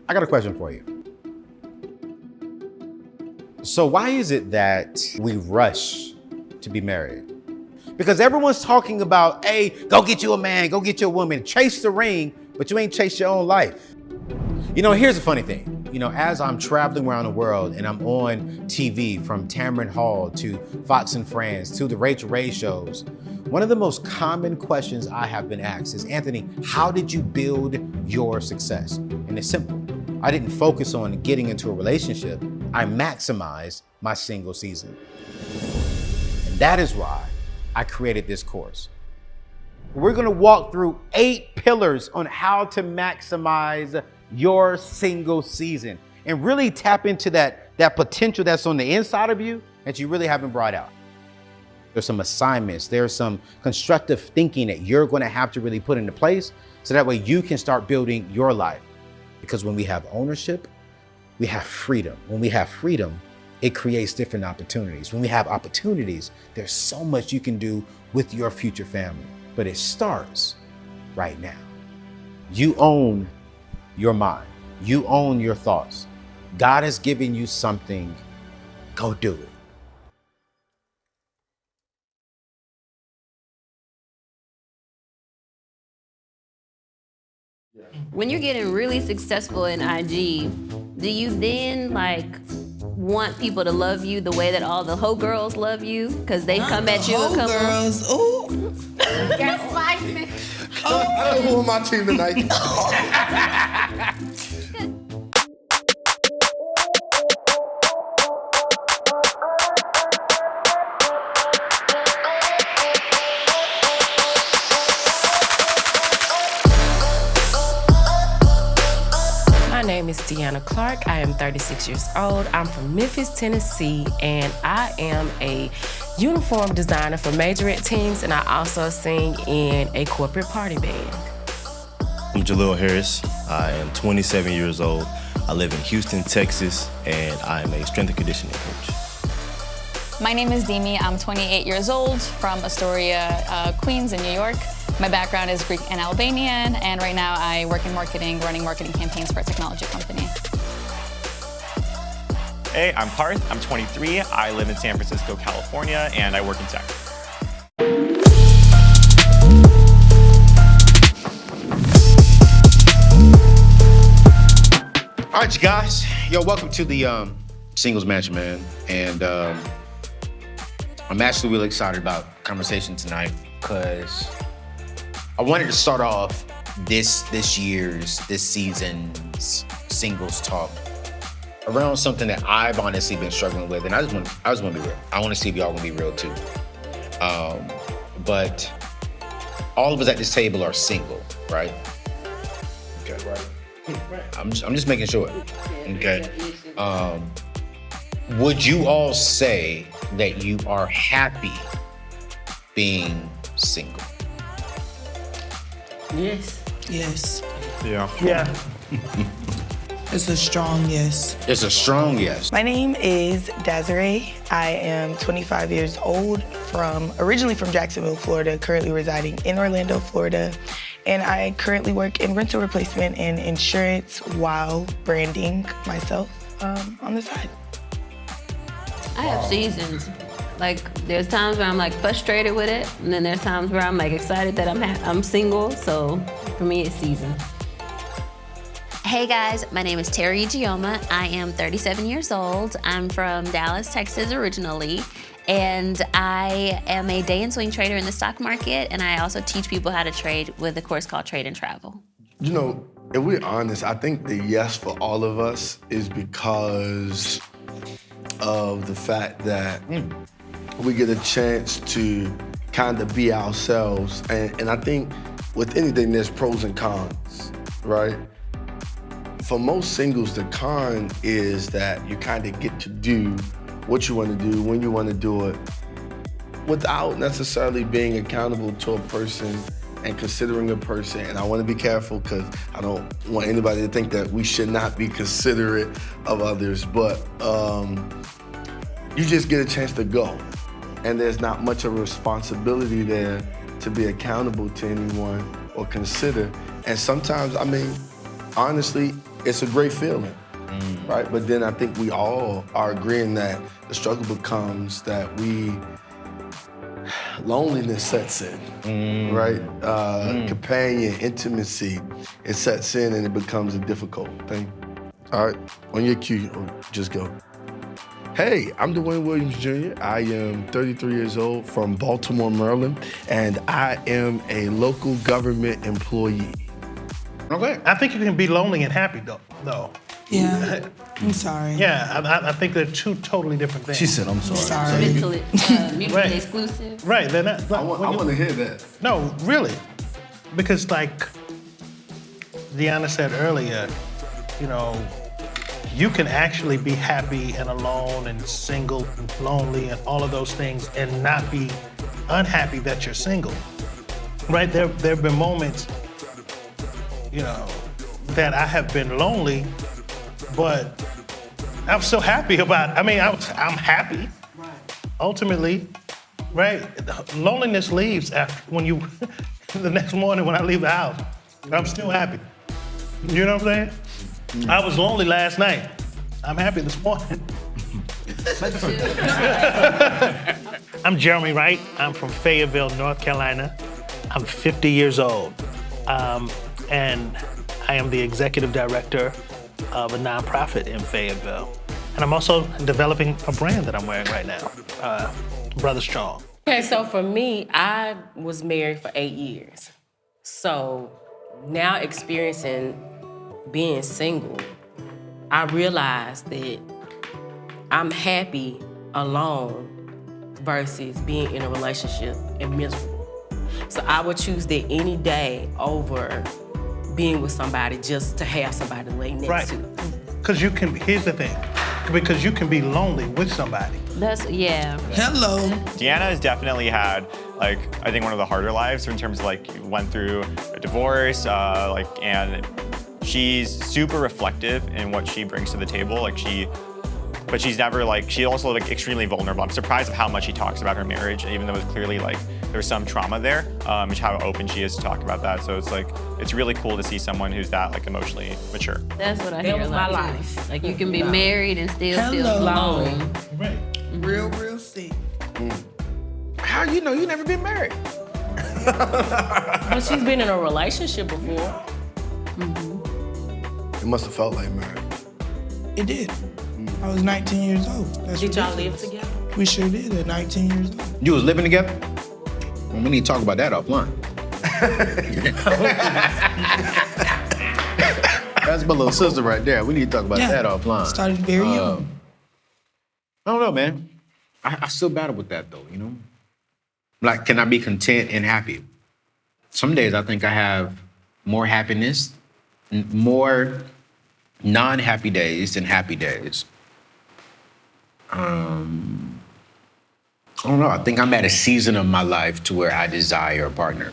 I got a question for you. So why is it that we rush to be married? Because everyone's talking about, hey, go get you a man, go get you a woman, chase the ring, but you ain't chased your own life. You know, here's the funny thing. You know, as I'm traveling around the world and I'm on TV from Tamron Hall to Fox and Friends to the Rachel Ray shows, one of the most common questions I have been asked is, Anthony, how did you build your success? And it's simple. I didn't focus on getting into a relationship. I maximized my single season. And that is why I created this course. We're gonna walk through 8 pillars on how to maximize your single season and really tap into that potential that's on the inside of you that you really haven't brought out. There's some assignments, there's some constructive thinking that you're gonna have to really put into place so that way you can start building your life. Because when we have ownership, we have freedom. When we have freedom, it creates different opportunities. When we have opportunities, there's so much you can do with your future family. But it starts right now. You own your mind. You own your thoughts. God has given you something, go do it. When you're getting really successful in IG, do you then want people to love you the way that all the hoe girls love you? Because they come at you a couple. Girls, ooh. Yes, spicy. I know who on my team tonight. My name is Deanna Clark. I am 36 years old. I'm from Memphis, Tennessee, and I am a uniform designer for majorette teams, and I also sing in a corporate party band. I'm Jaleel Harris. I am 27 years old. I live in Houston, Texas, and I am a strength and conditioning coach. My name is Demi. I'm 28 years old from Astoria, Queens in New York. My background is Greek and Albanian, and right now I work in marketing, running marketing campaigns for a technology company. Hey, I'm Parth. I'm 23. I live in San Francisco, California, and I work in tech. All right, you guys. Yo, welcome to the Singles Mansion, man. And I'm actually really excited about the conversation tonight because I wanted to start off this season's singles talk around something that I've honestly been struggling with, and I just want to be real. I want to see if y'all gonna be real too. But all of us at this table are single, right? Okay, right. I'm just making sure. Okay. Would you all say that you are happy being single? Yes. Yes. Yeah. Yeah. It's a strong yes. It's a strong yes. My name is Desiree. I am 25 years old, originally from Jacksonville, Florida, currently residing in Orlando, Florida. And I currently work in rental replacement and insurance while branding myself on the side. I have seasons. There's times where I'm frustrated with it, and then there's times where I'm excited that I'm single. So for me, it's season. Hey guys, my name is Terry Gioma. I am 37 years old. I'm from Dallas, Texas originally, and I am a day and swing trader in the stock market, and I also teach people how to trade with a course called Trade and Travel. You know, if we're honest, I think the yes for all of us is because of the fact that we get a chance to kind of be ourselves. And I think with anything, there's pros and cons, right? For most singles, the con is that you kind of get to do what you want to do, when you want to do it, without necessarily being accountable to a person and considering a person. And I want to be careful because I don't want anybody to think that we should not be considerate of others, but you just get a chance to go. And there's not much of a responsibility there to be accountable to anyone or consider. And sometimes, honestly, it's a great feeling, right? But then I think we all are agreeing that the struggle becomes that loneliness sets in, right? Companion, intimacy, it sets in and it becomes a difficult thing. All right, on your cue, just go. Hey, I'm Dwayne Williams Jr. I am 33 years old from Baltimore, Maryland, and I am a local government employee. Okay. I think you can be lonely and happy though. Yeah. I'm sorry. Yeah, I think they're two totally different things. She said, I'm sorry. Sorry. Mutually Right. exclusive. Right, they're not. I want to hear that. No, really. Because like Deanna said earlier, you know, you can actually be happy and alone and single and lonely and all of those things and not be unhappy that you're single. Right? There have been moments, you know, that I have been lonely, but I'm so happy about it. I mean, I'm happy. Ultimately, right? Loneliness leaves after when you the next morning when I leave the house. I'm still happy. You know what I'm saying? I was lonely last night. I'm happy this morning. I'm Jeremy Wright. I'm from Fayetteville, North Carolina. I'm 50 years old. And I am the executive director of a nonprofit in Fayetteville. And I'm also developing a brand that I'm wearing right now, Brother Strong. Okay, so for me, I was married for 8 years. So now experiencing being single, I realized that I'm happy alone versus being in a relationship and miserable. So I would choose that any day over being with somebody just to have somebody to lay next to. Because here's the thing, because you can be lonely with somebody. Yeah. Hello. Deanna has definitely had, like, I think one of the harder lives in terms of, like, went through a divorce, and she's super reflective in what she brings to the table. But she's never, like, she's also, like, extremely vulnerable. I'm surprised of how much she talks about her marriage, even though it's clearly, like, there's some trauma there, just how open she is to talk about that. So it's, like, it's really cool to see someone who's that, like, emotionally mature. That's what I That hear was a my lot, too. life. Like, you can be married and still Hello. alone. Right. Real sick. How you know you never been married? But she's been in a relationship before. It must have felt like marriage. It did. I was 19 years old. That's Did y'all live ridiculous. together? We sure did at 19 years old. You was living together? Well, we need to talk about that offline. That's my little sister right there. We need to talk about that offline. Started very young. I don't know, man. I still battle with that, though, you know? Like, can I be content and happy? Some days I think I have more happiness, more non-happy days than happy days. I don't know. I think I'm at a season of my life to where I desire a partner.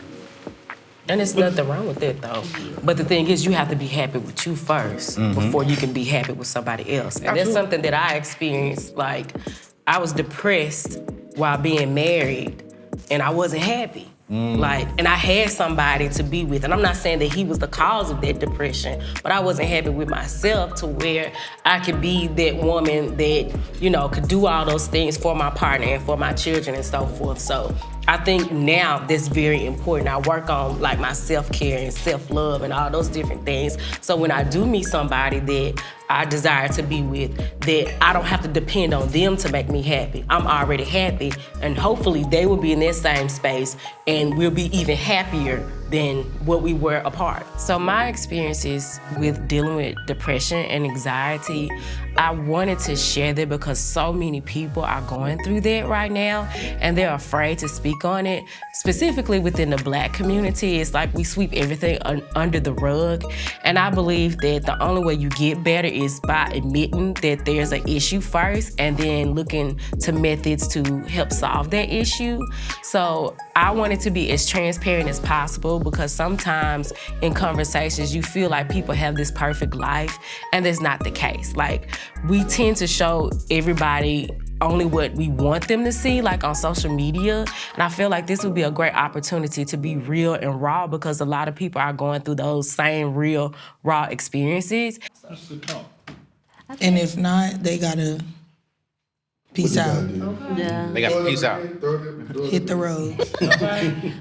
And there's nothing wrong with that, though. But the thing is, you have to be happy with you first before you can be happy with somebody else. And that's something that I experienced. Like, I was depressed while being married, and I wasn't happy. Like, and I had somebody to be with. And I'm not saying that he was the cause of that depression, but I wasn't happy with myself to where I could be that woman that, you know, could do all those things for my partner and for my children and so forth. So I think now that's very important. I work on, like, my self-care and self-love and all those different things. So when I do meet somebody that I desire to be with, that I don't have to depend on them to make me happy. I'm already happy, and hopefully they will be in that same space and we'll be even happier than what we were apart. So my experiences with dealing with depression and anxiety, I wanted to share that because so many people are going through that right now and they're afraid to speak on it. Specifically within the Black community, it's like we sweep everything under the rug. And I believe that the only way you get better is by admitting that there's an issue first and then looking to methods to help solve that issue. So I wanted to be as transparent as possible because sometimes in conversations you feel like people have this perfect life and that's not the case. Like, we tend to show everybody only what we want them to see, like on social media. And I feel like this would be a great opportunity to be real and raw because a lot of people are going through those same real, raw experiences. And if not, they gotta peace out. Yeah. They got to peace out. Hit the road.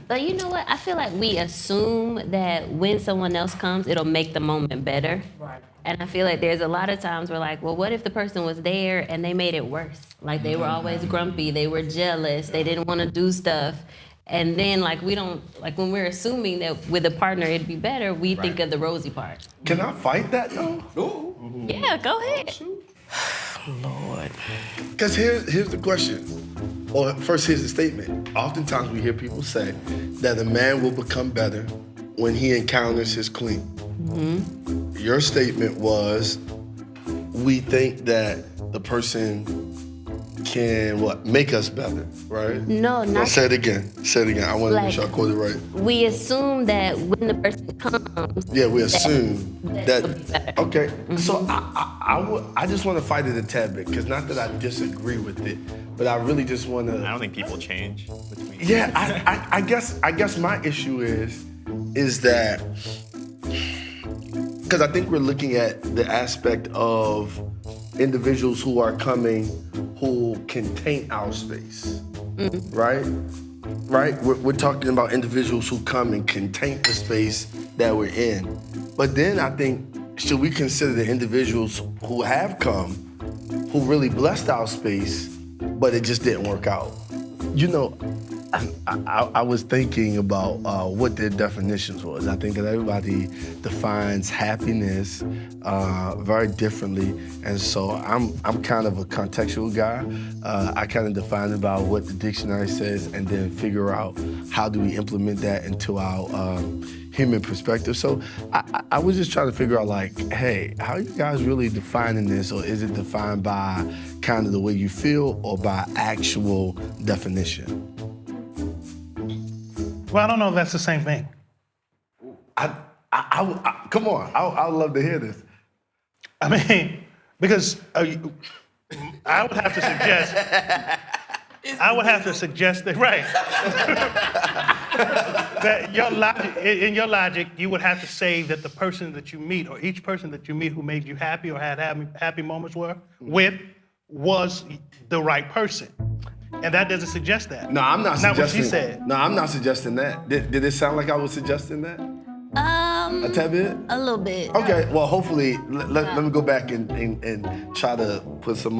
But you know what? I feel like we assume that when someone else comes, it'll make the moment better. Right. And I feel like there's a lot of times we're like, well, what if the person was there and they made it worse? Like they were always grumpy, they were jealous, they didn't want to do stuff. And then like we don't, like when we're assuming that with a partner it'd be better, we think of the rosy part. Can I fight that though? Yeah, go ahead. Lord. Because here's the question. Or first, here's the statement. Oftentimes we hear people say that a man will become better when he encounters his queen. Mm-hmm. Your statement was, we think that the person can make us better, right? No, not. Say it again. I want to make sure I quote it right. We assume that when the person comes. Yeah, we assume that. Okay, Mm-hmm. so I just want to fight it a tad bit, because not that I disagree with it, but I really just want to. I don't think people change between. Yeah, I guess my issue is that, because I think we're looking at the aspect of individuals who are coming who can taint our space, right? Right? We're talking about individuals who come and can taint the space that we're in. But then I think, should we consider the individuals who have come, who really blessed our space, but it just didn't work out? You know, I was thinking about what their definitions was. I think that everybody defines happiness very differently, and so I'm kind of a contextual guy. I kind of define about what the dictionary says, and then figure out how do we implement that into our human perspective. So I was just trying to figure out, like, hey, how are you guys really defining this, or is it defined by kind of the way you feel or by actual definition? Well, I don't know if that's the same thing. Come on, I would love to hear this. I mean, because I would have to suggest that, right? That in your logic, you would have to say that the person that you meet, or each person that you meet who made you happy or had happy moments with, was the right person. And that doesn't suggest that. No, I'm not Not suggesting. what she said. No, I'm not suggesting that. Did it sound like I was suggesting that? A tad bit? A little bit. Okay, well, hopefully, let me go back and try to put some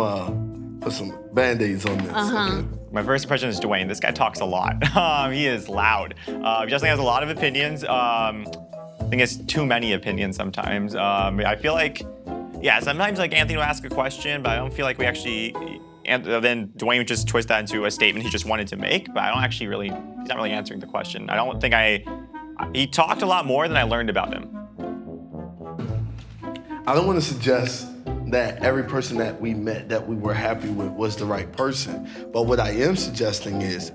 Band-Aids on this. Okay? My first impression is Dwayne. This guy talks a lot. He is loud. He definitely has a lot of opinions. I think it's too many opinions sometimes. I feel like, yeah, sometimes like Anthony will ask a question, but I don't feel like we actually, and then Dwayne would just twist that into a statement he just wanted to make, but I don't actually really, he's not really answering the question. I don't think he talked a lot more than I learned about him. I don't want to suggest that every person that we met that we were happy with was the right person. But what I am suggesting is,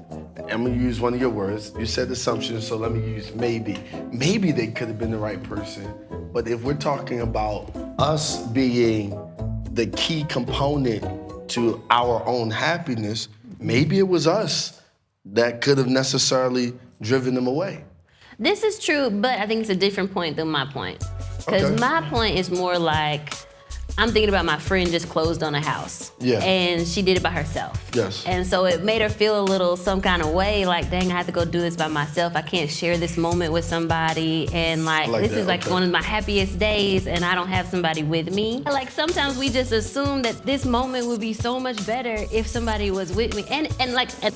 I'm gonna use one of your words. You said assumption, so let me use maybe. Maybe they could have been the right person. But if we're talking about us being the key component to our own happiness, maybe it was us that could have necessarily driven them away. This is true, but I think it's a different point than my point. Because my point is more like, I'm thinking about my friend just closed on a house. Yeah. And she did it by herself. Yes. And so it made her feel a little some kind of way, like, dang, I have to go do this by myself. I can't share this moment with somebody. And like this is like one of my happiest days and I don't have somebody with me. Like sometimes we just assume that this moment would be so much better if somebody was with me. And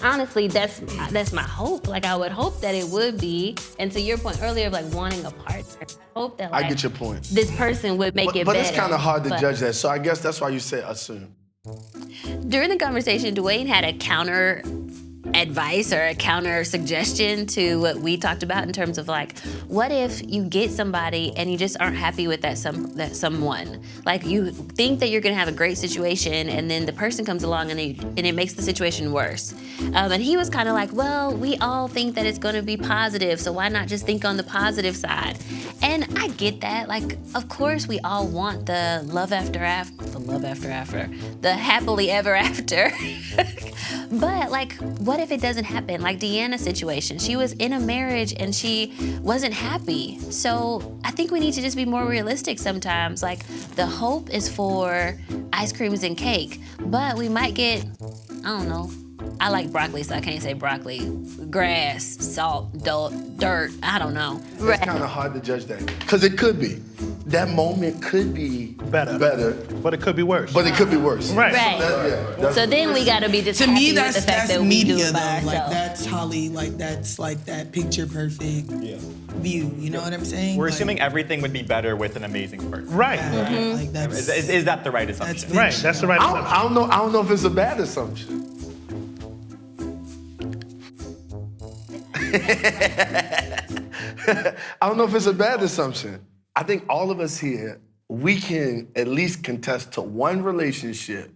honestly, that's my hope. Like I would hope that it would be. And to your point earlier of like wanting a partner, I hope that like, I get your point. This person would make it better. But it's kind of hard to judge that. So I guess that's why you say assume. During the conversation, Dwayne had a counter advice or a counter suggestion to what we talked about in terms of like, what if you get somebody and you just aren't happy with that someone? Like you think that you're gonna have a great situation and then the person comes along and it makes the situation worse. And he was kind of like, well, we all think that it's gonna be positive, so why not just think on the positive side? And I get that. Like, of course we all want the the happily ever after. But like, what if it doesn't happen? Like Deanna's situation, she was in a marriage and she wasn't happy. So I think we need to just be more realistic sometimes. Like the hope is for ice creams and cake, but we might get, I don't know, I like broccoli, so I can't say broccoli. Grass, salt, dirt, I don't know. It's kind of hard to judge that, because it could be. That moment could be better, but it could be worse. But it could be worse. Right. So then we gotta be just To happy me, with the fact that we do media it by though. ourselves. Like that's Holly. Like that's like that picture perfect view. You know what I'm saying? We're Like, assuming everything would be better with an amazing person. Right. Like that's Is that the right assumption? Right. That's the right assumption. I don't know if it's a bad assumption. I don't know if it's a bad assumption. I think all of us here, we can at least contest to one relationship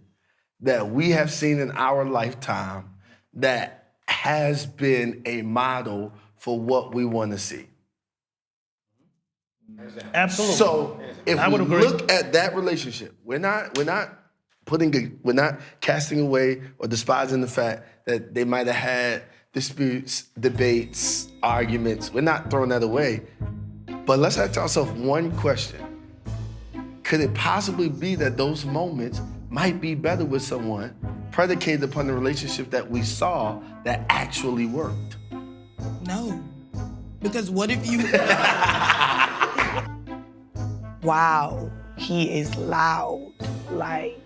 that we have seen in our lifetime that has been a model for what we want to see. Absolutely. So if I we would agree. look at that relationship, we're not casting away or despising the fact that they might have had disputes, debates, arguments. We're not throwing that away. But let's ask ourselves one question. Could it possibly be that those moments might be better with someone predicated upon the relationship that we saw that actually worked? no, because what if you? Wow, he is loud. Like,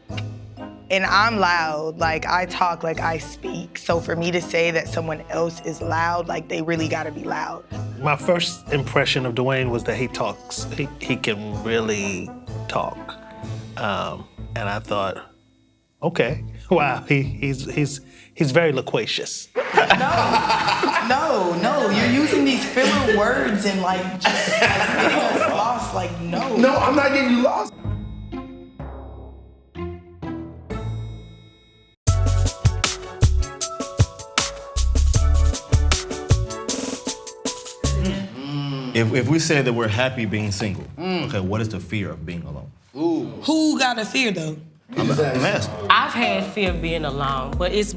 and I'm loud. Like, I talk like I speak. So for me to say that someone else is loud, like, they really gotta be loud. My first impression of Dwayne was that he talks. He can really talk, and I thought, okay, wow, he's very loquacious. No, you're using these filler words and like just like getting us lost. Like, no. No, I'm not getting you lost. If we say that we're happy being single, okay, what is the fear of being alone? Who got a fear though? I'm asking. I've had fear of being alone, but it's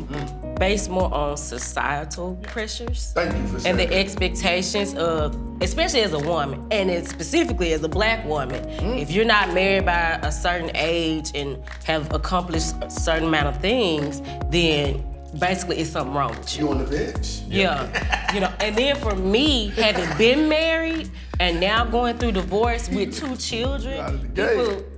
based more on societal pressures Thank you for saying and the that. expectations of, especially as a woman, and it's specifically as a black woman, if you're not married by a certain age and have accomplished a certain amount of things, then basically it's something wrong with you. You on the bench. Yeah, you know, and then for me, having been married and now going through divorce with 2 children,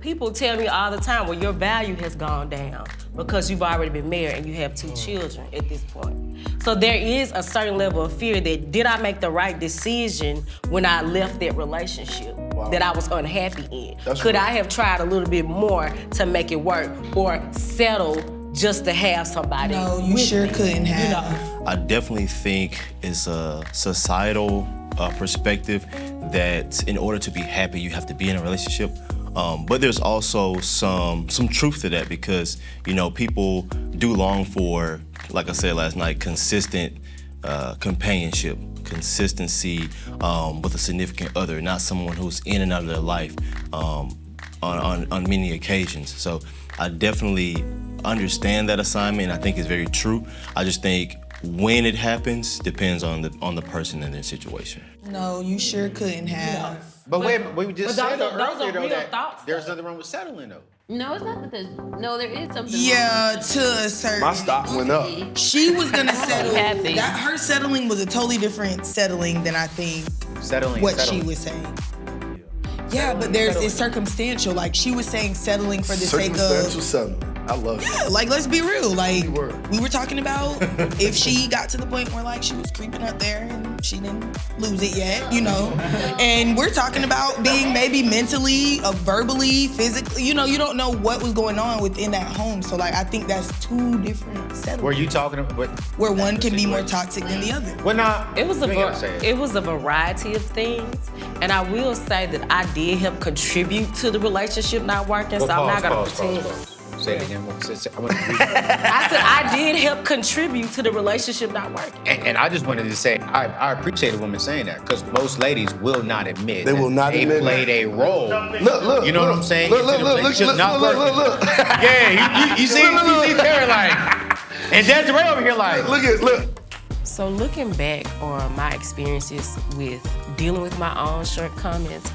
people tell me all the time, well, your value has gone down because you've already been married and you have 2 children at this point. So there is a certain level of fear that did I make the right decision when I left that relationship that I was unhappy in? Could I have tried a little bit more to make it work or settle just to have somebody? No, you sure couldn't have. You know? I definitely think it's a societal perspective that in order to be happy, you have to be in a relationship. But there's also some truth to that because, you know, people do long for, like I said last night, consistent companionship, consistency with a significant other, not someone who's in and out of their life on many occasions. So I definitely understand that assignment, and I think it's very true. I just think when it happens depends on the person and their situation. No, you sure couldn't have. But we just said those are earlier though real that thoughts, there's though. nothing wrong with settling though. No, it's not that there is something Yeah, wrong. to a certain. My stock went up. She was gonna settle. Happy. That her settling was a totally different settling than I think Settling. she was saying. Yeah, but it's circumstantial. Like she was saying settling for the sake Circumstantial of. settlement. I love it. Yeah, like let's be real. Like we were talking about if she got to the point where like she was creeping up there and she didn't lose it yet, you know. And we're talking about being maybe mentally, verbally, physically, you know, you don't know what was going on within that home. So like I think that's two different settings. Were you talking about where one can be more toxic than the other? Well, nah, It was a variety of things, and I will say that I did help contribute to the relationship not working. So I'm not gonna pretend. Say it again. I want to read it. I said I did help contribute to the relationship not working. And I just wanted to say, I appreciate a woman saying that because most ladies will not admit They will not they admit played a role. Look, You know what I'm saying? Look, Into the relationship not working. look. Yeah, you see Terry like, and Desiree over here like. Look. So looking back on my experiences with dealing with my own shortcomings,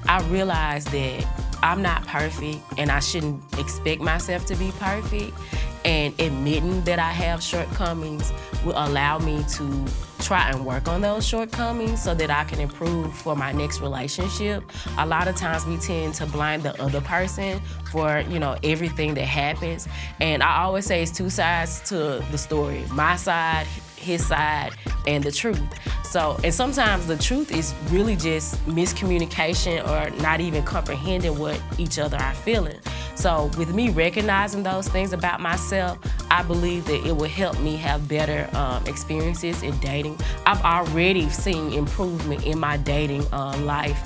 I realized that I'm not perfect and I shouldn't expect myself to be perfect. And admitting that I have shortcomings will allow me to try and work on those shortcomings so that I can improve for my next relationship. A lot of times we tend to blame the other person for, you know, everything that happens. And I always say it's two sides to the story. My side, his side, and the truth. So, and sometimes the truth is really just miscommunication or not even comprehending what each other are feeling. So with me recognizing those things about myself, I believe that it will help me have better experiences in dating. I've already seen improvement in my dating life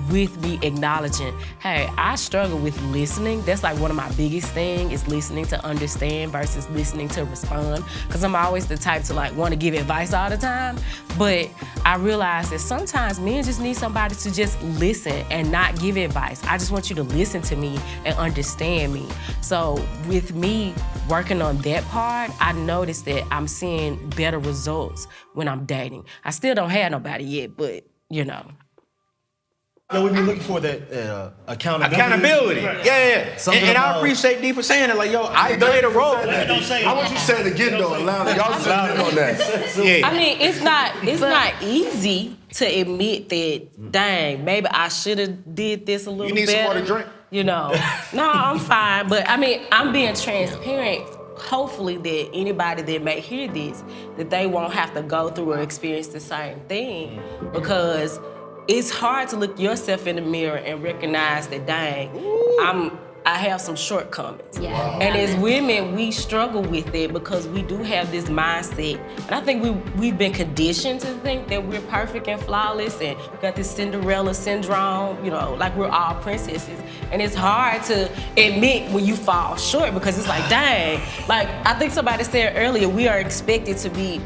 with me acknowledging, hey, I struggle with listening. That's like one of my biggest things is listening to understand versus listening to respond. Because I'm always the type to like want to give advice all the time. But I realize that sometimes men just need somebody to just listen and not give advice. I just want you to listen to me and understand me. So with me working on that part, I noticed that I'm seeing better results when I'm dating. I still don't have nobody yet, but you know. No, we've been looking for that Accountability. Yeah. And I appreciate D for saying it. Like, yo, I played a role. I want you to say it again though, Alana. Y'all just in on that. Yeah. I mean, it's not easy to admit that, dang, maybe I should have did this a little You need better. some more to drink? You know. No, I'm fine. But I mean, I'm being transparent. Hopefully that anybody that may hear this, that they won't have to go through or experience the same thing. Because it's hard to look yourself in the mirror and recognize that, dang, I have some shortcomings. Yeah. And as women, we struggle with it because we do have this mindset. And I think we've been conditioned to think that we're perfect and flawless and we got this Cinderella syndrome, you know, like we're all princesses. And it's hard to admit when you fall short because it's like, dang, like I think somebody said earlier, we are expected to be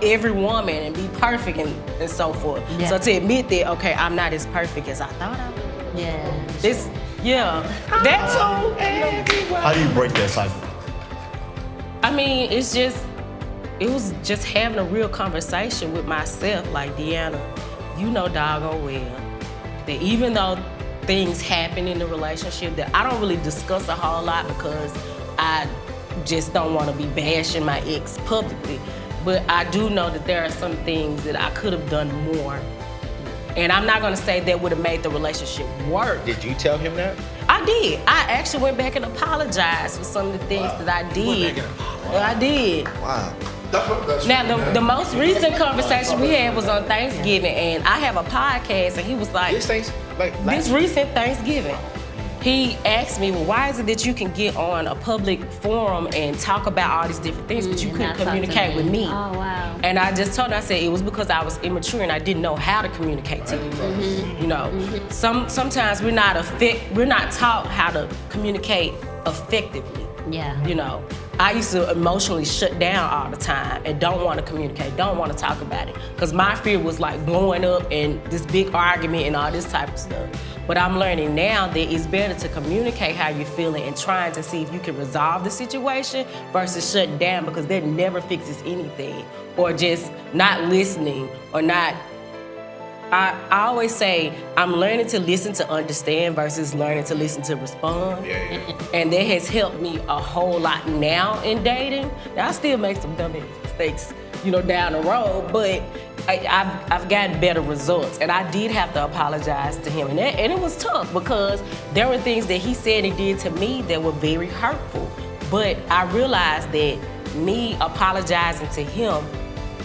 every woman and be perfect and so forth. Yeah. So to admit that, okay, I'm not as perfect as I thought I was. Yeah. That too. How do you break that cycle? I mean, it was just having a real conversation with myself, like, Deanna, you know doggone well that even though things happen in the relationship that I don't really discuss a whole lot because I just don't want to be bashing my ex publicly. But I do know that there are some things that I could have done more. And I'm not gonna say that would have made the relationship work. Did you tell him that? I did. I actually went back and apologized for some of the things that I did. I did. Wow. Now, the most recent conversation we had was on Thanksgiving, and I have a podcast, and he was like, this recent Thanksgiving. He asked me, well, why is it that you can get on a public forum and talk about all these different things, but you couldn't communicate with me? Oh, wow. And I just told him, I said, it was because I was immature and I didn't know how to communicate to you. You know, sometimes we're not taught how to communicate effectively. Yeah. You know, I used to emotionally shut down all the time and don't want to communicate, don't want to talk about it. Because my fear was like blowing up and this big argument and all this type of stuff. But I'm learning now that it's better to communicate how you're feeling and trying to see if you can resolve the situation versus shutting down because that never fixes anything. Or just not listening or not. I always say I'm learning to listen to understand versus learning to listen to respond. And that has helped me a whole lot now in dating. Now, I still make some dumb mistakes, you know, down the road, but I've gotten better results. And I did have to apologize to him. And it was tough because there were things that he said and did to me that were very hurtful. But I realized that me apologizing to him,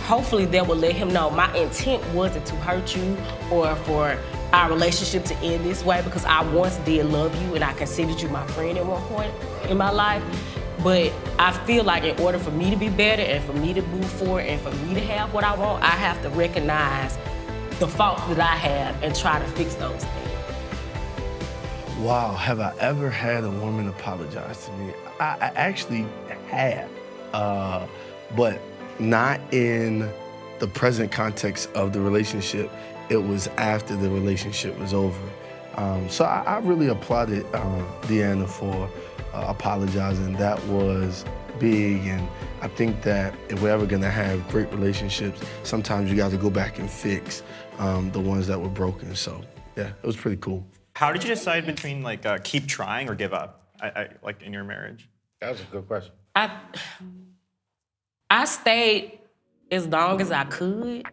hopefully that will let him know my intent wasn't to hurt you or for our relationship to end this way, because I once did love you and I considered you my friend at one point in my life. But I feel like in order for me to be better and for me to move forward and for me to have what I want, I have to recognize the faults that I have and try to fix those things. Wow, have I ever had a woman apologize to me? I actually have, but not in the present context of the relationship. It was after the relationship was over. So I really applauded Deanna for apologizing. That was big, and I think that if we're ever gonna have great relationships, sometimes you got to go back and fix the ones that were broken. So yeah, it was pretty cool. How did you decide between like keep trying or give up, like in your marriage? That was a good question. I stayed as long as I could,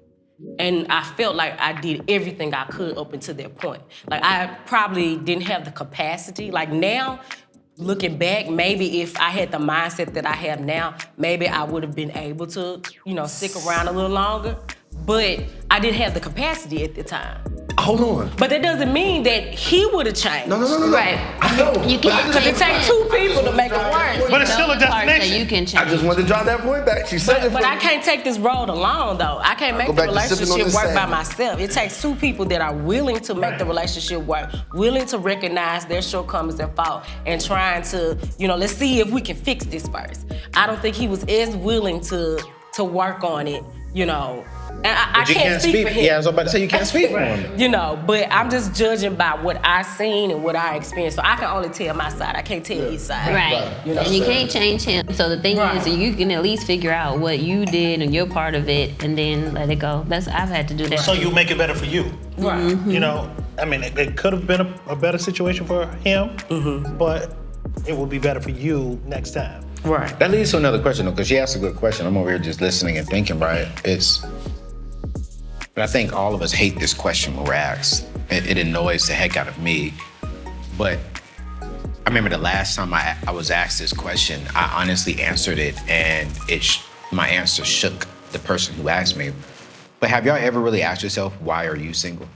and I felt like I did everything I could up until that point. Like I probably didn't have the capacity. Like now, looking back, maybe if I had the mindset that I have now, maybe I would have been able to, stick around a little longer. But I didn't have the capacity at the time. Hold on. But that doesn't mean that he would have changed. No. Right. I know. You can't Because it takes two people to make it work. But it's still a destination. You can change. I just wanted to draw that point back. She said it. But I can't take this road alone, though. I can't make go the back to sipping on relationship this work by sand. myself. It takes two people that are willing to make the relationship work, willing to recognize their shortcomings and fault, and trying to, let's see if we can fix this first. I don't think he was as willing to work on it, And I can't speak for him. Yeah, I was about to say you can't speak for him. But I'm just judging by what I seen and what I experienced. So I can only tell my side. I can't tell his side. Right. And you can't change him. So the thing is, you can at least figure out what you did and your part of it, and then let it go. I've had to do that. So you make it better for you. Right. It could have been a better situation for him, but it will be better for you next time. Right. That leads to another question, though, because she asked a good question. I'm over here just listening and thinking, right? But I think all of us hate this question when we're asked. It annoys the heck out of me. But I remember the last time I was asked this question, I honestly answered it, and my answer shook the person who asked me. But have y'all ever really asked yourself, why are you single?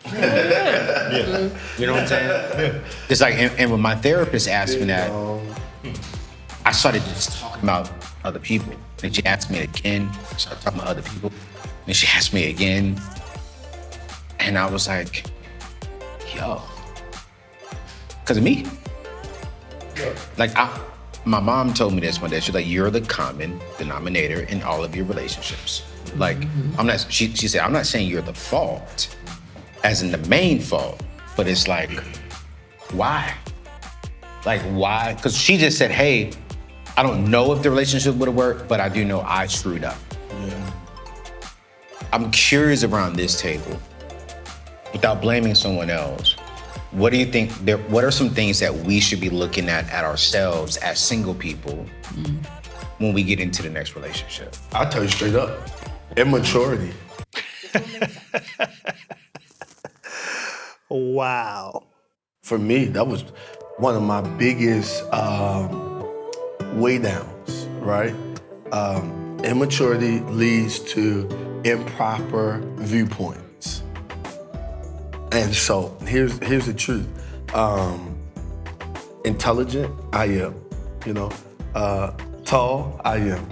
Yeah. You know what I'm saying? Yeah. It's like, and when my therapist asked me that, I started just talking about other people. And she asked me again, I started talking about other people. And she asked me again. And I was like, yo, because of me. Yeah. Like, my mom told me this one day. She's like, you're the common denominator in all of your relationships. Like, she said, I'm not saying you're the fault, as in the main fault, but it's like, why? Like, why? Because she just said, hey, I don't know if the relationship would have worked, but I do know I screwed up. Yeah. I'm curious around this table, without blaming someone else, what do you think, what are some things that we should be looking at ourselves as single people when we get into the next relationship? I'll tell you straight up, immaturity. Wow. For me, that was one of my biggest way downs, right? Immaturity leads to improper viewpoints. And so here's the truth. Intelligent, I am. Tall, I am.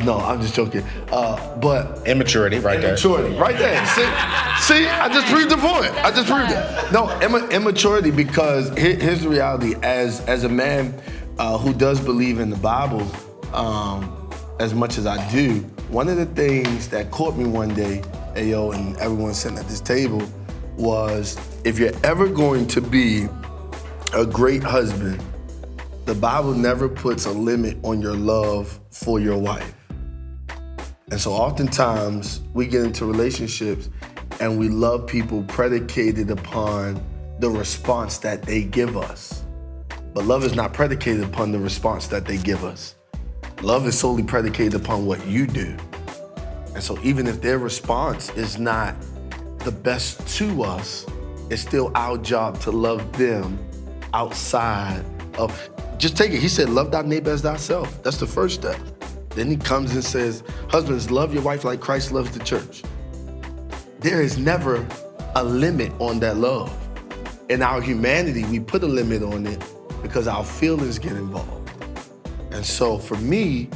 No, I'm just joking. But immaturity, right there. Immaturity, right there. See, I just proved the point. I just proved it. No, immaturity, because here's the reality. As a man who does believe in the Bible, as much as I do, one of the things that caught me one day, Ayo, and everyone sitting at this table, was if you're ever going to be a great husband, the Bible never puts a limit on your love for your wife. And so oftentimes we get into relationships and we love people predicated upon the response that they give us. But love is not predicated upon the response that they give us. Love is solely predicated upon what you do. And so even if their response is not the best to us, it's still our job to love them outside of Just take it. He said, love thy neighbor as thyself. That's the first step. Then he comes and says, husbands, love your wife like Christ loves the church. There is never a limit on that love. In our humanity, we put a limit on it because our feelings get involved. And so for me,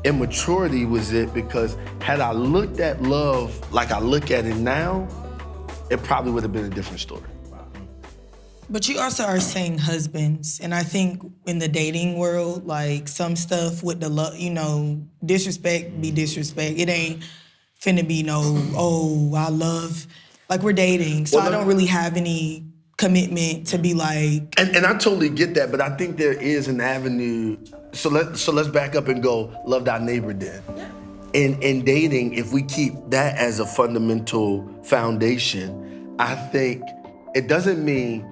immaturity was it, because had I looked at love like I look at it now, it probably would have been a different story. But you also are saying husbands, and I think in the dating world, like some stuff with the love, disrespect be disrespect. It ain't finna be I love, like we're dating, so I don't really have any commitment to be like. And I totally get that, but I think there is an avenue. So let's back up and go, love thy neighbor then. In dating, if we keep that as a fundamental foundation, I think it doesn't mean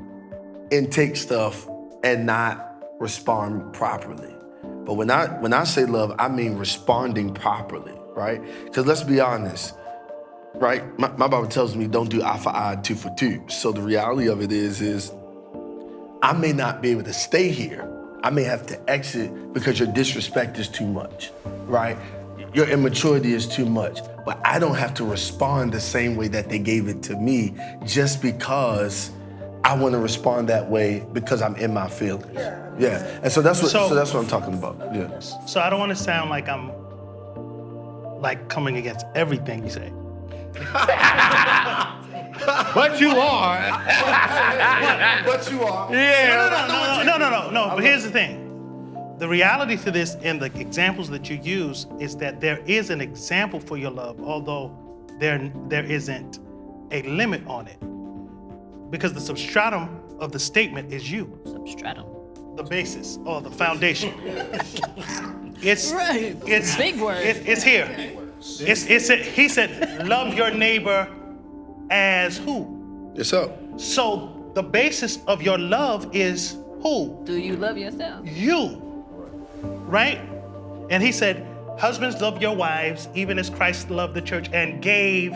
intake stuff and not respond properly. But when I say love, I mean responding properly, right? Because let's be honest, right? My Bible tells me don't do eye for eye, tooth for tooth. So the reality of it is I may not be able to stay here. I may have to exit because your disrespect is too much, right? Your immaturity is too much. But I don't have to respond the same way that they gave it to me just because I want to respond that way because I'm in my feelings. Yeah. And so that's what I'm talking about. Yeah. So I don't want to sound like I'm like coming against everything you say. But you are. But you are. Yeah. No. But here's the thing. The reality to this and the examples that you use is that there is an example for your love, although there isn't a limit on it. Because the substratum of the statement is you. Substratum. The basis or the foundation. It's big word. It's here. He said, love your neighbor as who? Yourself. So the basis of your love is who? Do you love yourself? You. Right? And he said, husbands, love your wives, even as Christ loved the church and gave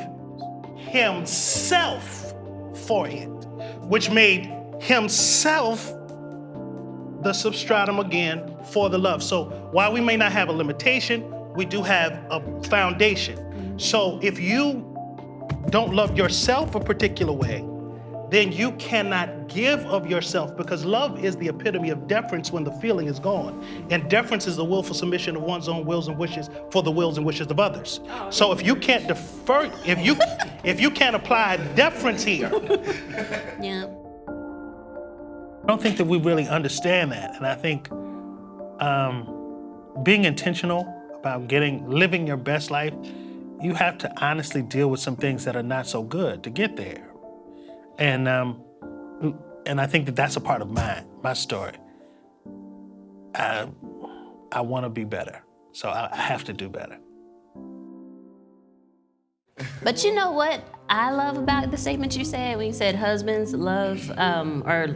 himself for it, which made himself the substratum again for the love. So while we may not have a limitation, we do have a foundation. So if you don't love yourself a particular way, then you cannot give of yourself, because love is the epitome of deference when the feeling is gone. And deference is the willful submission of one's own wills and wishes for the wills and wishes of others. So if you can't defer, if you can't apply deference here, Yeah. I don't think that we really understand that. And I think being intentional about living your best life, you have to honestly deal with some things that are not so good to get there. And I think that that's a part of my story. I want to be better, so I have to do better. But you know what I love about the statement you said when you said husbands love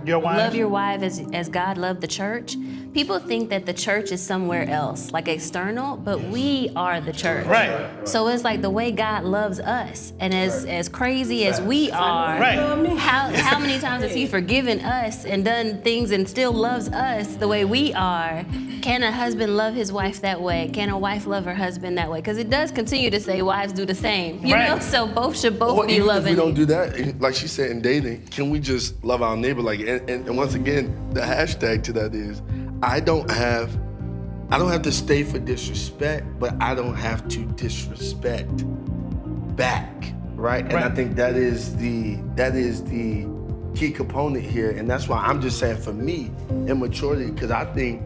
Your wife? love your wife as God loved the church. People think that the church is somewhere else, like external, but we are the church. Right. So it's like the way God loves us, and as crazy as we are, Right. how many times has He forgiven us and done things and still loves us the way we are? Can a husband love his wife that way? Can a wife love her husband that way? Because it does continue to say wives do the same, you know? So both should be Even loving. if we don't do that, like she said in dating, can we just love our neighbor? Like, and once again, the hashtag to that is, I don't have to stay for disrespect, but I don't have to disrespect back, right? And I think that is the key component here, and that's why I'm just saying, for me, immaturity, because I think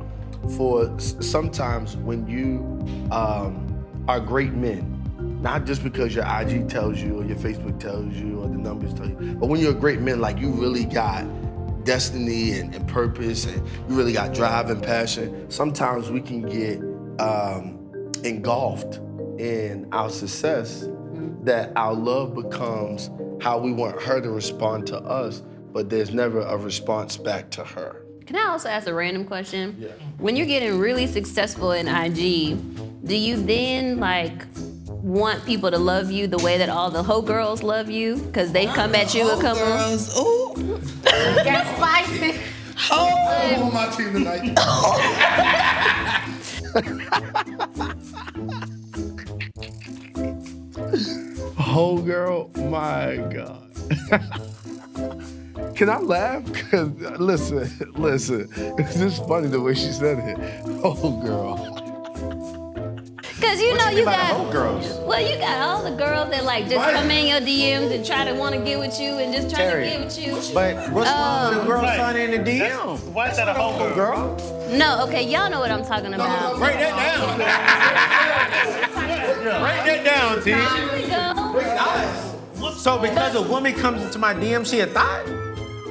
for sometimes when you are great men, not just because your IG tells you or your Facebook tells you or the numbers tell you, but when you're a great man, like you really got destiny and purpose, and you really got drive and passion, sometimes we can get engulfed in our success, that our love becomes how we want her to respond to us, but there's never a response back to her. Can I also ask a random question? Yeah. When you're getting really successful in IG, do you then want people to love you the way that all the hoe girls love you? Because they come at you a couple. Girls, ooh. That's spicy. Oh, on my team tonight. Whole girl, my God. Can I laugh? Cause listen. It's just funny the way she said it. Whole girl. Cause you know you got whole girls? Well, you got all the girls that like just come in your DMs and try to want to get with you and just try to get with you. But what's wrong with a girl signing in the DM? Why is that a whole girl? No, okay, y'all know what I'm talking about. Break that down. Break that down, T. There we go. So because a woman comes into my DM, she a thought?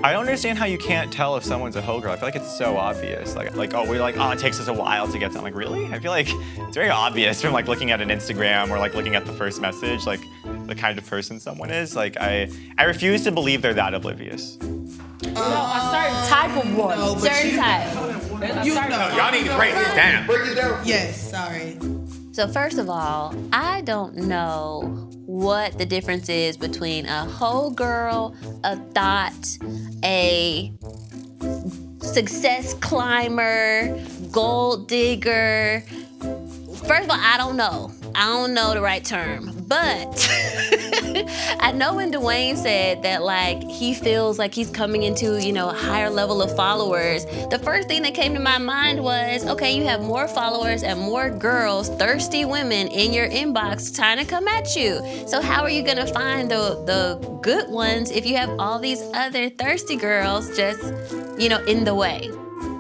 I don't understand how you can't tell if someone's a hoe girl. I feel like it's so obvious. Like it takes us a while to get something. Like, really? I feel like it's very obvious from like looking at an Instagram or like looking at the first message, like the kind of person someone is. Like, I refuse to believe they're that oblivious. No, a certain type of one. No, but Certain type. Y'all need to break this down. Break it down. Yes, sorry. So first of all, I don't know what the difference is between a hoe girl, a thought, a success climber, gold digger. First of all, I don't know. I don't know the right term, but I know when Dwayne said that like he feels like he's coming into, a higher level of followers, the first thing that came to my mind was, okay, you have more followers and more girls, thirsty women in your inbox trying to come at you. So how are you gonna find the good ones if you have all these other thirsty girls just, in the way?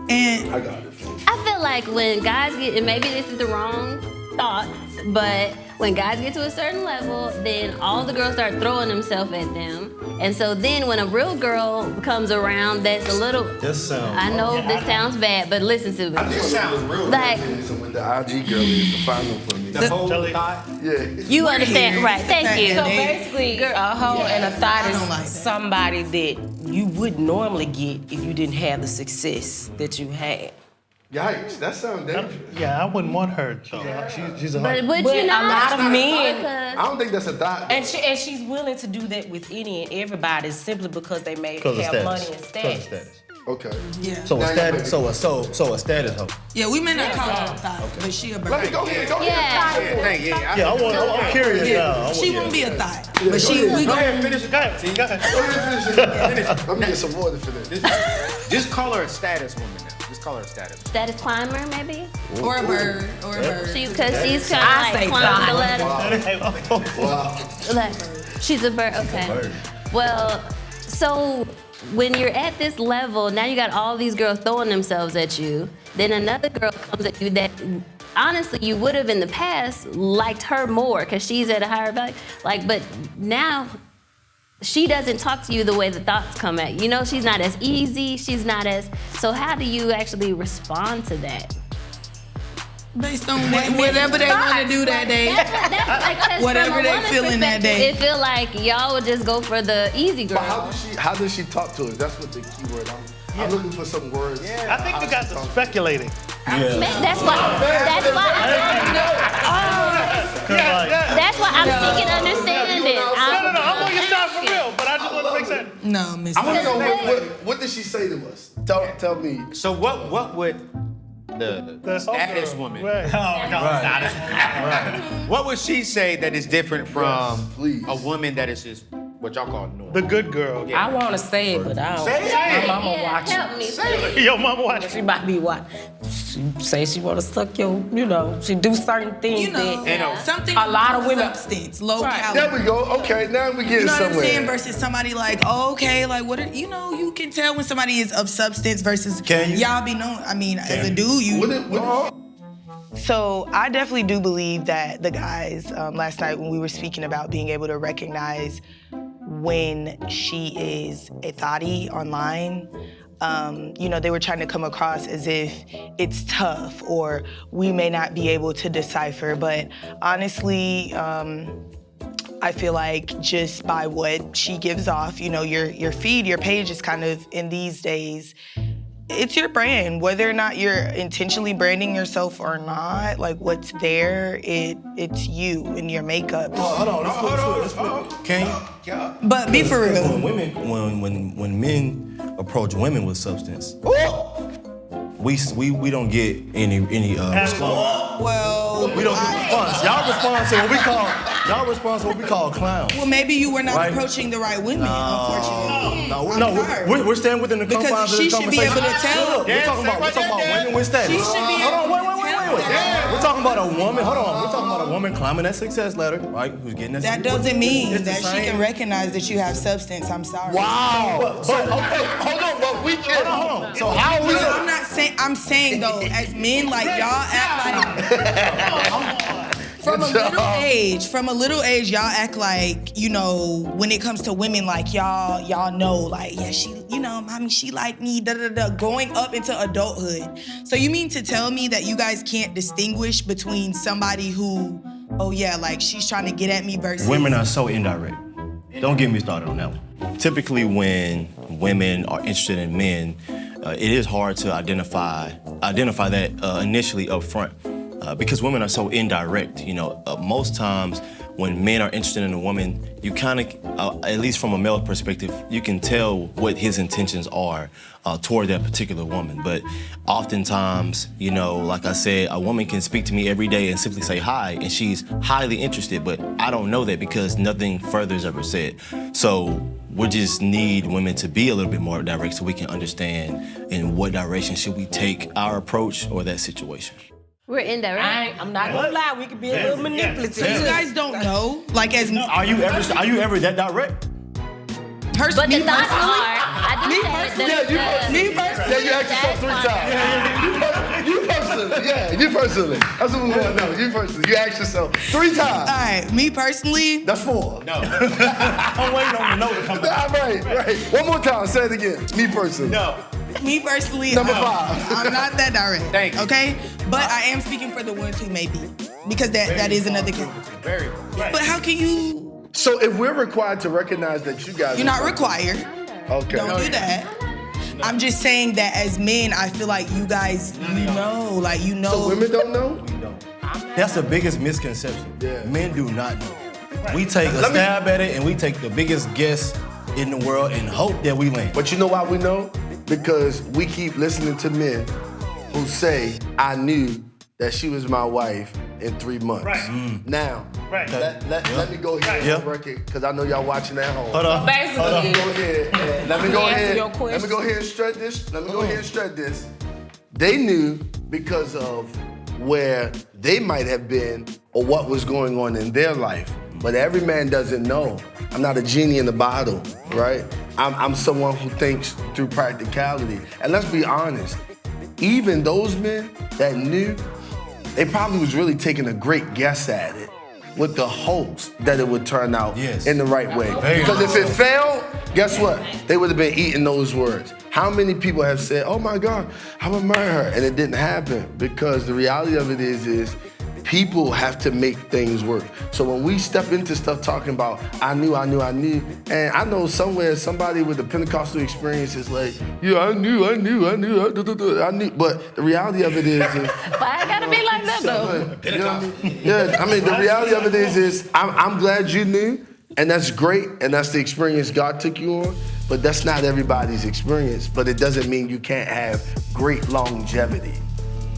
And I got it. I feel like when guys get, and maybe this is the wrong thought, but when guys get to a certain level, then all the girls start throwing themselves at them. And so then when a real girl comes around that's a little, I know this sounds bad, but listen to me. This sounds real. Like, When the IG girl is the final for me. The whole thought? Yeah. you understand, right, thank you. So basically, a hoe and a thought I don't like that. is somebody that you wouldn't normally get if you didn't have the success that you had. Yikes, that sounds dangerous. Yeah, I wouldn't want her. She's a hoe. But But you know, a lot of men, because I don't think that's a thought. and she's willing to do that with any and everybody simply because they may have money and status. Okay. yeah. So a status hoe. Yeah, we may not call her a thought, but she a bird. Let me go ahead. yeah. Yeah, I'm curious now. She won't be a thought, but we Go go. ahead, finish it. Go ahead. Go ahead. Let me get some water for this. Just call her a status woman now. Just call her a status. Status climber, maybe? Or a bird, Because she's trying I to say climb the thought. ladder. Wow. Like, she's a bird, okay. Well, so when you're at this level, now you got all these girls throwing themselves at you. Then another girl comes at you that honestly you would have in the past liked her more because she's at a higher value. Like, but now she doesn't talk to you the way the thoughts come at you. She's not as easy. She's not as. So how do you actually respond to that? Based on whatever they want to do that day. That's like, 'cause Whatever from a they woman's feeling that perspective, day. It feel like y'all would just go for the easy girl. But how does she talk to us? That's what the key word. I'm looking for some words. I think you got to speculating. That's why I'm seeking understanding. No, I'm on your side for real, but I just want to make sense. No, Miss. I want to know what did she say to us? Tell me. So what would the status woman? Right. What would she say that is different from Yes, please. a woman that is just what y'all call normal? The good girl. I want to say it, but I don't. Say it. My mama watching. Help me. Your mama watching. She might be what? She say she want to suck your, she do certain things that something. a lot of women. Substance, low Right. calorie. There we go. Okay, now we getting You know what I'm somewhere. saying? Versus somebody like, okay, like what are, you can tell when somebody is of substance versus Can you? y'all be known. I mean, as a dude, you. So I definitely do believe that the guys last night when we were speaking about being able to recognize when she is a thotty online, they were trying to come across as if it's tough or we may not be able to decipher. But honestly, I feel like just by what she gives off, your feed, your page is kind of in these days, it's your brand. Whether or not you're intentionally branding yourself or not, like what's there, it's you and your makeup. Hold on. Can you? But be for real. When men approach women with substance, we don't get any response. Well, We don't get response. Y'all respond to what we call clowns. well, maybe you were not Right. approaching the right women, unfortunately. No, sorry. we're staying within the Because confines of she this should be conversation. able to tell. Look, we're talking about women with status. She should be Hold on, able wait. to tell that. We're talking about a woman. Hold on. We're talking about a woman climbing that success ladder, right? Who's getting that. That doesn't mean It's the that she same. can recognize that you have substance. I'm sorry. Wow. So, okay, hold on, but we can't. Hold on. So how are we? No, I'm not saying. I'm saying though, as men, like y'all act like. From a little age, y'all act like, you know, when it comes to women, like y'all know, like, yeah, she, you know, mommy, she like me, going up into adulthood. So you mean to tell me that you guys can't distinguish between somebody who, oh yeah, like she's trying to get at me versus Women are so indirect. Don't get me started on that one. Typically, when women are interested in men, it is hard to identify that initially up front. Because women are so indirect, you know, most times when men are interested in a woman, you kind of, at least from a male perspective, you can tell what his intentions are toward that particular woman. But oftentimes, you know, like I said, a woman can speak to me every day and simply say hi, and she's highly interested, but I don't know that because nothing further is ever said. So we just need women to be a little bit more direct so we can understand in what direction should we take our approach or that situation. We're indirect. I'm not gonna lie, we can be a little manipulative. You guys don't know, like as Are you ever that direct? But the thoughts are, I do Me say Me personally. Yeah, you asked yourself 3 times. You personally. Yeah, you personally. That's what we want to know. You personally. You asked yourself 3 times. All right, me personally. That's 4. No. I'm waiting on the note to come back. Right. One more time. Say it again. Me personally. No. Me personally, Number I'm 5. I'm not that direct. Thank you. Okay? But I am speaking for the ones who may be. Because that is another case. Very. But how can you? So if we're required to recognize that you guys You're not required. Okay. Don't do that. I'm just saying that as men, I feel like you guys, you know. So women don't know? That's the biggest misconception. Yeah. Men do not know. We take a stab at it and we take the biggest guess in the world and hope that we land. But you know why we know? Because we keep listening to men who say, I knew that she was my wife in 3 months. Right. Now, let me go ahead Yeah. and record, because I know y'all watching at home. Hold on. Let me go ahead. Let me go ahead. your Let me question. go ahead and strut this. Let me go ahead and strut this. They knew because of where they might have been or what was going on in their life. But every man doesn't know. I'm not a genie in the bottle, right? I'm someone who thinks through practicality. And let's be honest, even those men that knew, they probably was really taking a great guess at it with the hopes that it would turn out in the right way. Because if it failed, guess what? They would have been eating those words. How many people have said, oh my God, I'm gonna marry her, and it didn't happen? Because the reality of it is people have to make things work. So when we step into stuff talking about, I knew, and I know somewhere somebody with a Pentecostal experience is like, yeah, I knew. But the reality of it is Why I gotta be like that though? you know what I mean? Yeah, I mean, the reality of it is I'm glad you knew, and that's great, and that's the experience God took you on, but that's not everybody's experience, but it doesn't mean you can't have great longevity.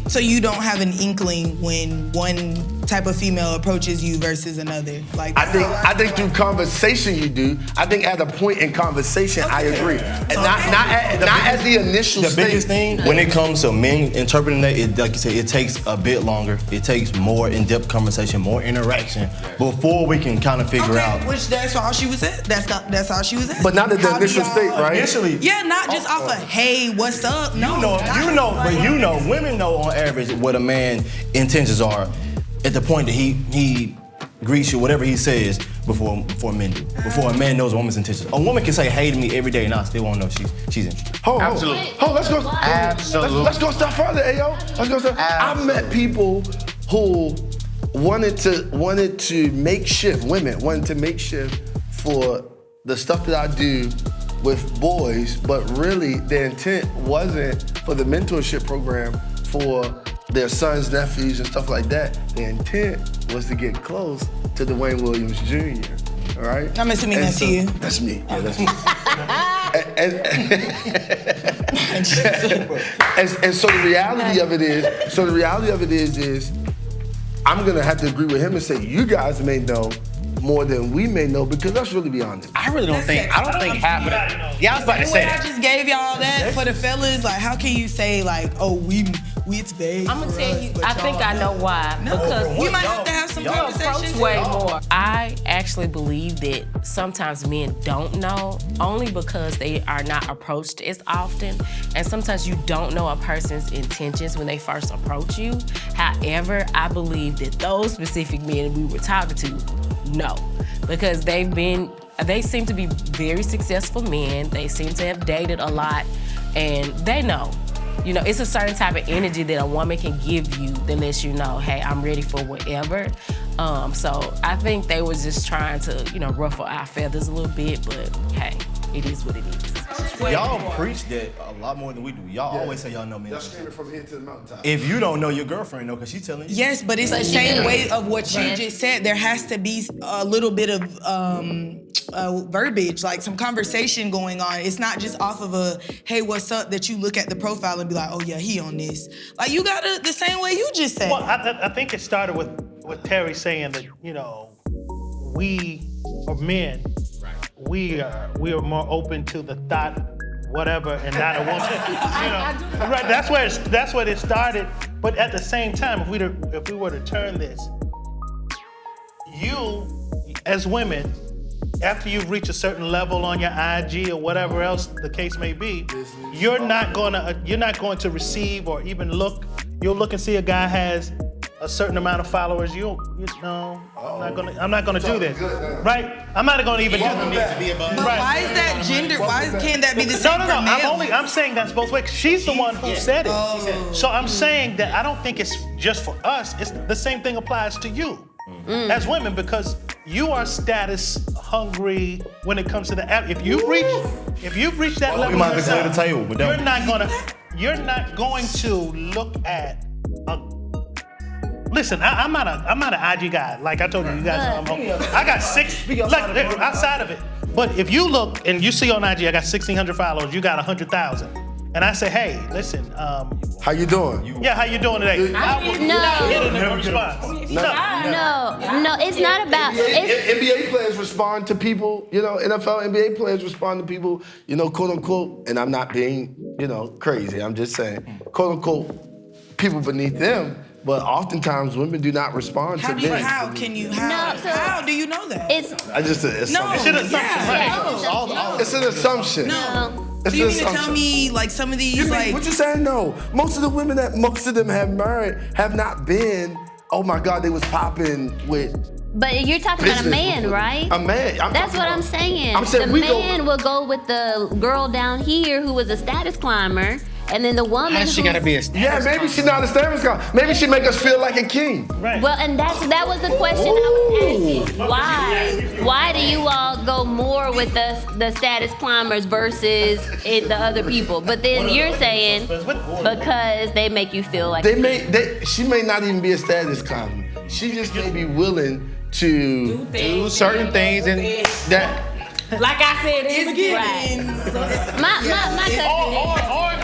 So you don't have an inkling when one type of female approaches you versus another? Like I think through conversation you do. I think at a point in conversation, I agree. And not at the initial The stage. biggest thing when it comes to men interpreting that, like you said, it takes a bit longer. It takes more in-depth conversation, more interaction before we can kind of figure out. Which that's all she was at. That's all she was at. But not at the initial state, right? Initially, Yeah, not just off of hey, what's up? No, women know on average what a man's intentions are at the point that he greets you, whatever he says, before men do. Before a man knows a woman's intentions. A woman can say hey to me every day and I still won't know she's interested. Absolutely. Let's go. Absolutely. Let's go a step further, Ayo. Let's go. I've met people who wanted to make shift. Women wanted to make shift for the stuff that I do with boys, but really their intent wasn't for the mentorship program for their sons, nephews, and stuff like that. The intent was to get close to Dwayne Williams Jr., all right? I'm assuming that's you. That's me, yeah, that's me. And so the reality of it is I'm gonna have to agree with him and say you guys may know more than we may know, because let's really be honest. I don't think half of it. Yeah, I was about to say I that. just gave y'all that for the fellas. Like, how can you say like, oh, we it's vague? I'm gonna for tell us, you, but I think I know why. No, because we might have to have some conversations. way more. I actually believe that sometimes men don't know, only because they are not approached as often, and sometimes you don't know a person's intentions when they first approach you. However, I believe that those specific men we were talking to know, because they seem to be very successful men. They seem to have dated a lot, and they know. You know, it's a certain type of energy that a woman can give you that lets you know, hey, I'm ready for whatever. So I think they were just trying to, ruffle our feathers a little bit, but hey, it is what it is. Y'all preach that a lot more than we do. Y'all always say y'all know men. Y'all screaming from here to the mountaintop. If you don't know, your girlfriend know, because she's telling you. Yes, but it's the same way of what you just said. There has to be a little bit of verbiage, like some conversation going on. It's not just off of a, hey, what's up, that you look at the profile and be like, oh yeah, he on this. Like, you gotta, the same way you just said. Well, I think it started with Terry saying that, we are men. We are more open to the thought, whatever, and not a woman. Right? That's where it started. But at the same time, if we were to turn this, you as women, after you've reached a certain level on your IG or whatever else the case may be, you're not going to receive or even look. You'll look and see a guy has a certain amount of followers. I'm not gonna do this, right? I'm not gonna even do this. But why is that gender? Why can't that be the same for males? I'm saying that's both ways. She's the one who said it. So I'm saying that I don't think it's just for us. It's the same thing applies to you as women, because you are status hungry when it comes to the app. If you've reached that level, we might be clear the table, but you're not going to look at. Listen, I'm not an IG guy. Like I told you guys know I got 6. Like outside of it, but if you look and you see on IG, I got 1,600 followers. You got 100,000, and I say, hey, listen, how you doing? Yeah, how you doing today? I will not get a response. No, it's not about. NBA players respond to people, NFL, NBA players respond to people, quote unquote, and I'm not being, crazy. I'm just saying, quote unquote, people beneath them. But oftentimes women do not respond to them. How do you know that? It's just an assumption. It's an assumption. No. So you mean to tell me, like, some of these, what you saying? No. Most of the women that most of them have married have not been, oh my God, they was popping with. But you're talking about a man, right? A man. That's what I'm saying. The man will go with the girl down here who was a status climber. And then the woman she gotta be a status maybe she's not a status climber. Maybe she make us feel like a king. Right. Well, and that was the question I was asking. Why do you all go more with the status climbers versus the other people? But then you're saying because they make you feel like she may not even be a status climber. She just may be willing to do certain things and that. Like I said, it's getting my cousin.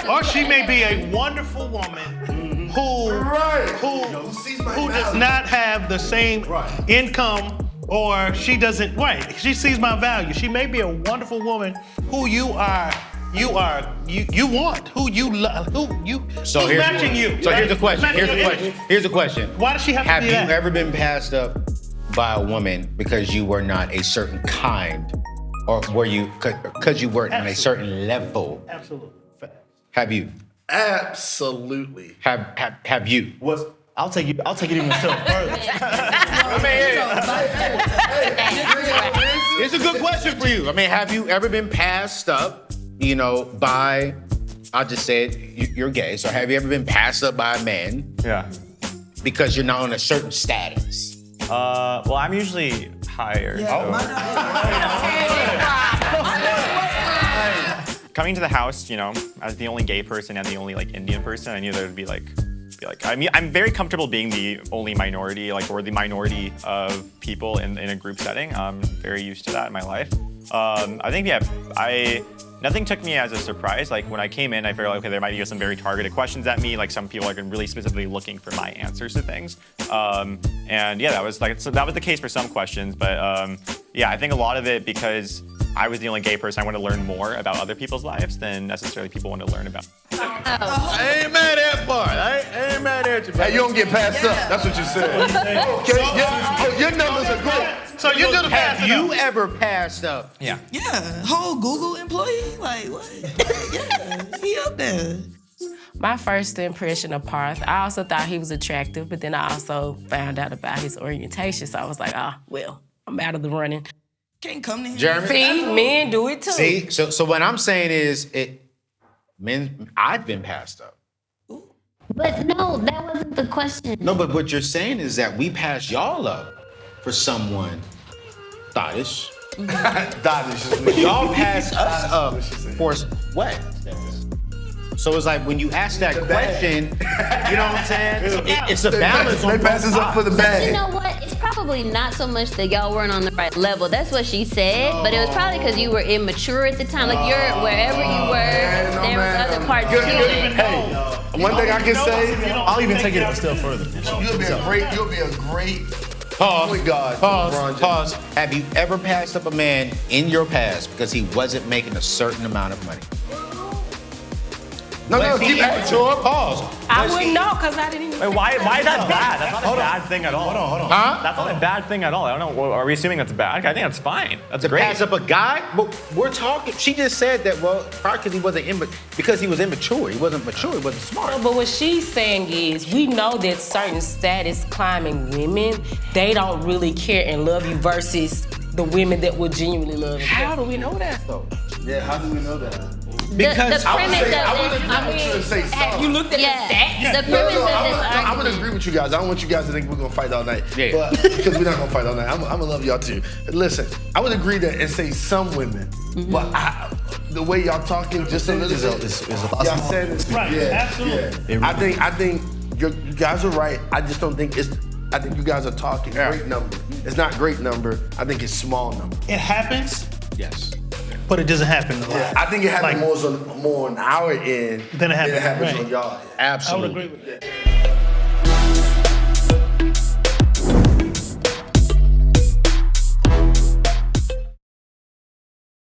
Or she may be a wonderful woman who does not have the same income, or she doesn't. Right, she sees my value. She may be a wonderful woman who you want, who you love, So who's matching you. So here's the question. Here's the question. Why does she have to be that? Have you ever been passed up by a woman because you were not a certain kind? Or were you, because you weren't on a certain level? Absolutely. Have you? Absolutely. Have you? I'll take it even a step further. It's a good question for you. I mean, have you ever been passed up, by, I just said you're gay, so have you ever been passed up by a man? Yeah. Because you're not on a certain status? Well, I'm usually higher. Coming to the house, as the only gay person and the only Indian person, I knew there would be I mean, I'm very comfortable being the only minority, or the minority of people in a group setting. I'm very used to that in my life. I think, nothing took me as a surprise. Like when I came in, I figured, okay, there might be some very targeted questions at me. Like some people are really specifically looking for my answers to things. And yeah, that was the case for some questions. But yeah, I think a lot of it because I was the only gay person, I want to learn more about other people's lives than necessarily people want to learn about. I ain't mad at that part. I ain't mad at you. Hey, you don't get passed up. That's what you said. Okay, your numbers are great. So you do the Have passing you up. ever passed up? Yeah. Yeah, whole Google employee, like what? Yeah, he up there. My first impression of Parth, I also thought he was attractive, but then I also found out about his orientation, so I was like, well, I'm out of the running. Can't come to him. Jeremy? See, men do it too. See, so what I'm saying is, I've been passed up. But no, that wasn't the question. No, but what you're saying is that we passed y'all up for someone thottish. Dottish. Y'all passed us up for what? So it's like when you ask that question, you know what I'm saying? It's a balance on They both pass us up for the You bag. know what? It's probably not so much that y'all weren't on the right level. That's what she said. But it was probably because you were immature at the time. Like you're wherever you were, there was other parts to it. Hey, one thing I can say, I'll even take it a step further. you'll be a great Pause. point guard for LeBron James. Pause. Have you ever passed up a man in your past because he wasn't making a certain amount of money? No, keep it. immature. Pause. I wouldn't know because I didn't even. Wait, why is that bad? That's not a bad thing at all. Hold on. Huh? That's not a bad thing at all. I don't know. Are we assuming that's bad? I think that's fine. That's To great. pass up a guy? But we're talking. She just said that. Well, probably because he was immature. He wasn't mature. He wasn't smart. But what she's saying is, we know that certain status climbing women, they don't really care and love you versus the women that would genuinely love you. How do we know that though? Yeah, how do we know that? Because the premise Have you looked at the stats? The premise of this I would argument. agree with you guys. I don't want you guys to think we're gonna fight all night. Yeah. But because we're not gonna fight all night. I'm gonna love y'all too. Listen, I would agree that and say some women, but the way y'all talking just a little bit. Y'all said it's Right, absolutely. Yeah. I think you guys are right. I just don't think it's. I think you guys are talking great number. It's not great number. I think it's small number. It happens, yes. but it doesn't happen a lot. Yeah, I think it happens Like- more on our end Than it happens, happens right. on y'all end. Absolutely. I would agree with that.